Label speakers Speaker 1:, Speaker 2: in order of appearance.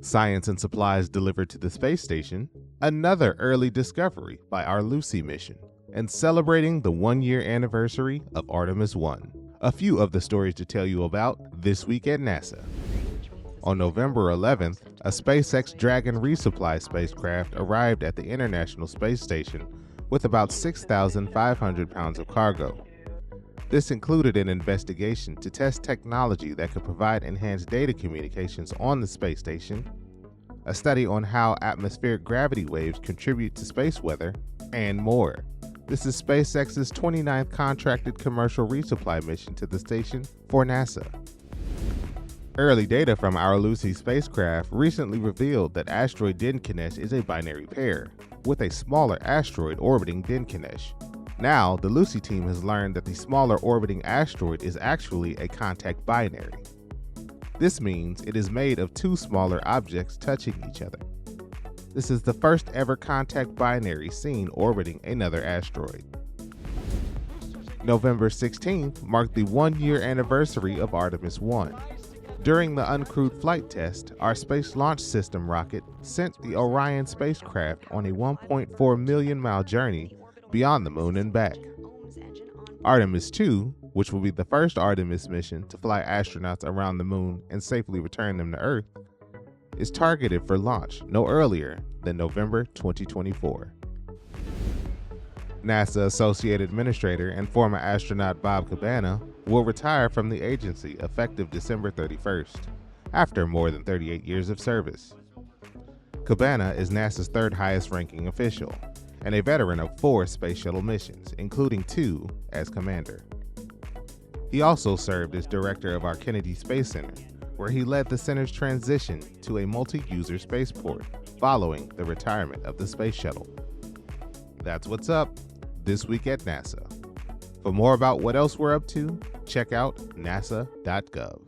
Speaker 1: Science and supplies delivered to the space station, another early discovery by our Lucy mission, and celebrating the 1-year anniversary of Artemis 1. A few of the stories to tell you about this week at NASA. On November 11th, a SpaceX Dragon resupply spacecraft arrived at the International Space Station with about 6,500 pounds of cargo. This included an investigation to test technology that could provide enhanced data communications on the space station, a study on how atmospheric gravity waves contribute to space weather, and more. This is SpaceX's 29th contracted commercial resupply mission to the station for NASA. Early data from our Lucy spacecraft recently revealed that asteroid Dinkinesh is a binary pair, with a smaller asteroid orbiting Dinkinesh. Now, the Lucy team has learned that the smaller orbiting asteroid is actually a contact binary. This means it is made of two smaller objects touching each other. This is the first ever contact binary seen orbiting another asteroid. November 16th marked the 1-year anniversary of Artemis 1. During the uncrewed flight test, our Space Launch System rocket sent the Orion spacecraft on a 1.4 million mile journey beyond the moon and back. Artemis 2, which will be the first Artemis mission to fly astronauts around the moon and safely return them to Earth, is targeted for launch no earlier than November 2024. NASA Associate Administrator and former astronaut Bob Cabana will retire from the agency effective December 31st, after more than 38 years of service. Cabana is NASA's third highest ranking official, and a veteran of 4 space shuttle missions, including 2 as commander. He also served as director of our Kennedy Space Center, where he led the center's transition to a multi-user spaceport following the retirement of the space shuttle. That's what's up this week at NASA. For more about what else we're up to, check out nasa.gov.